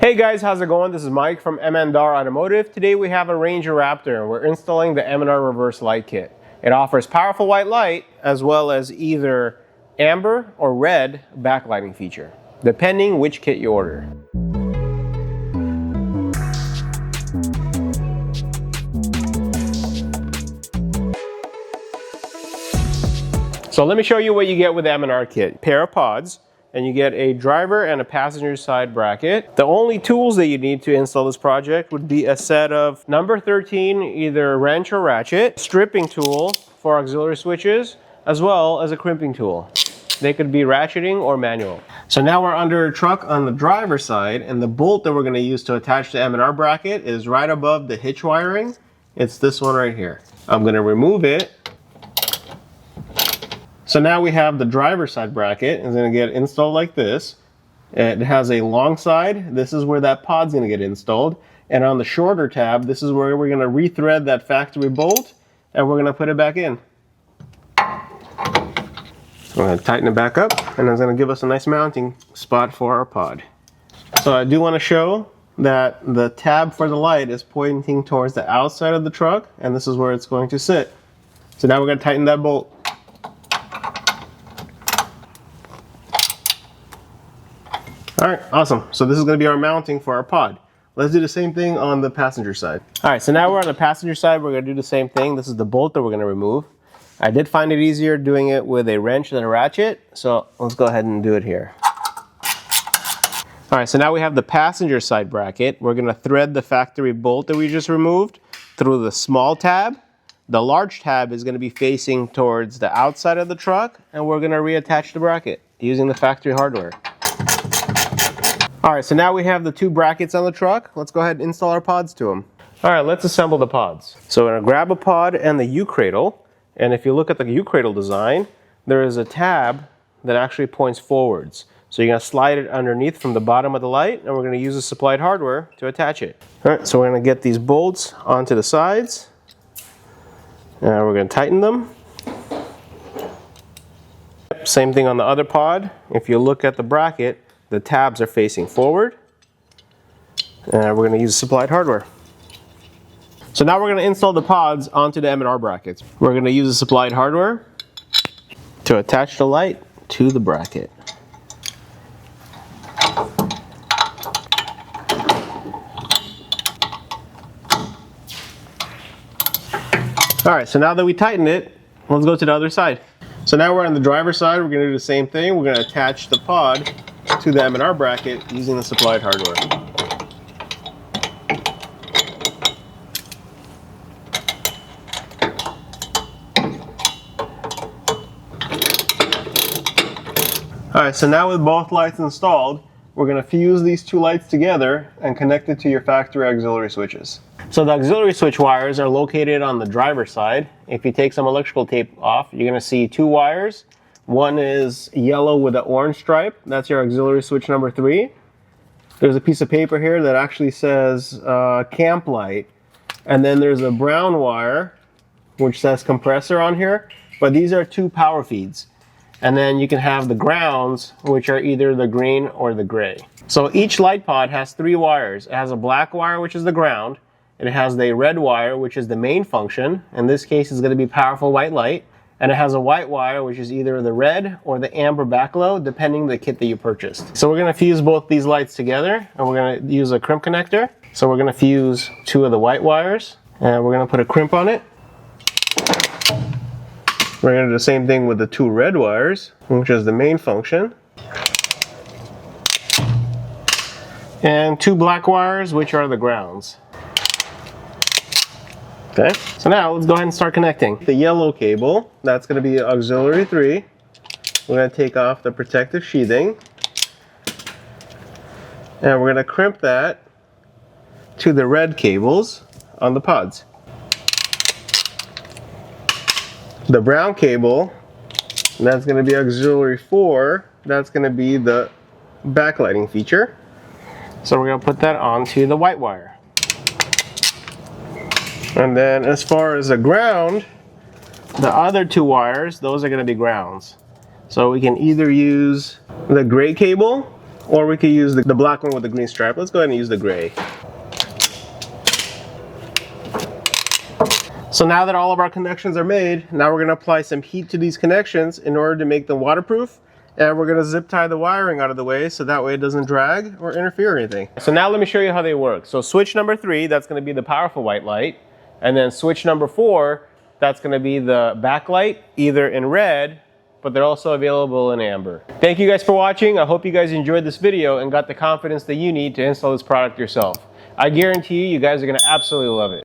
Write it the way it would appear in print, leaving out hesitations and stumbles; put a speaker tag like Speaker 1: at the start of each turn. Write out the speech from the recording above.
Speaker 1: Hey guys, how's it going? This is Mike from M&R Automotive. Today we have a Ranger Raptor and we're installing the M&R reverse light kit. It offers powerful white light as well as either amber or red backlighting feature, depending which kit you order. So let me show you what you get with the M&R kit. Pair of pods, and you get a driver and a passenger side bracket. The only tools that you need to install this project would be a set of number 13, either wrench or ratchet, stripping tool for auxiliary switches, as well as a crimping tool. They could be ratcheting or manual. So now we're under a truck on the driver's side, and the bolt that we're gonna use to attach the M&R bracket is right above the hitch wiring. It's this one right here. I'm gonna remove it. So now we have the driver's side bracket. It's going to get installed like this. It has a long side. This is where that pod's going to get installed. And on the shorter tab, this is where we're going to rethread that factory bolt and we're going to put it back in. I'm going to tighten it back up and it's going to give us a nice mounting spot for our pod. So I do want to show that the tab for the light is pointing towards the outside of the truck, and this is where it's going to sit. So now we're going to tighten that bolt. All right, awesome. So this is going to be our mounting for our pod. Let's do the same thing on the passenger side. All right, so now we're on the passenger side. We're going to do the same thing. This is the bolt that we're going to remove. I did find it easier doing it with a wrench than a ratchet, so let's go ahead and do it here. All right, so now we have the passenger side bracket. We're going to thread the factory bolt that we just removed through the small tab. The large tab is going to be facing towards the outside of the truck, and we're going to reattach the bracket using the factory hardware. All right, so now we have the two brackets on the truck. Let's go ahead and install our pods to them. All right, let's assemble the pods. So we're gonna grab a pod and the U-cradle. And if you look at the U-cradle design, there is a tab that actually points forwards. So you're gonna slide it underneath from the bottom of the light, and we're gonna use the supplied hardware to attach it. All right, so we're gonna get these bolts onto the sides. And we're gonna tighten them. Same thing on the other pod. If you look at the bracket, the tabs are facing forward, and we're going to use supplied hardware. So now we're going to install the pods onto the M&R brackets. We're going to use the supplied hardware to attach the light to the bracket. All right, so now that we tightened it, let's go to the other side. So now we're on the driver's side. We're going to do the same thing. We're going to attach the pod to the M&R bracket using the supplied hardware. Alright, so now with both lights installed, we're going to fuse these two lights together and connect it to your factory auxiliary switches. So the auxiliary switch wires are located on the driver's side. If you take some electrical tape off, you're going to see two wires. One is yellow with an orange stripe. That's your auxiliary switch number 3. There's a piece of paper here that actually says camp light. And then there's a brown wire which says compressor on here. But these are two power feeds. And then you can have the grounds, which are either the green or the gray. So each light pod has 3 wires. It has a black wire, which is the ground. And it has the red wire, which is the main function. In this case, it's going to be powerful white light. And it has a white wire, which is either the red or the amber backglow, depending on the kit that you purchased. So we're going to fuse both these lights together, and we're going to use a crimp connector. So we're going to fuse 2 of the white wires, and we're going to put a crimp on it. We're going to do the same thing with the 2 red wires, which is the main function. And 2 black wires, which are the grounds. Okay, so now let's go ahead and start connecting. The yellow cable, that's going to be auxiliary 3. We're going to take off the protective sheathing. And we're going to crimp that to the red cables on the pods. The brown cable, that's going to be auxiliary 4. That's going to be the backlighting feature. So we're going to put that onto the white wire. And then as far as the ground, the other 2 wires, those are going to be grounds. So we can either use the gray cable Or we could use the black one with the green stripe. Let's go ahead and use the gray. So now that all of our connections are made, now we're going to apply some heat to these connections in order to make them waterproof. And we're going to zip tie the wiring out of the way so that way it doesn't drag or interfere or anything. So now let me show you how they work. So switch number 3, that's going to be the powerful white light. And then switch number 4, that's going to be the backlight, either in red, but they're also available in amber. Thank you guys for watching. I hope you guys enjoyed this video and got the confidence that you need to install this product yourself. I guarantee you guys are going to absolutely love it.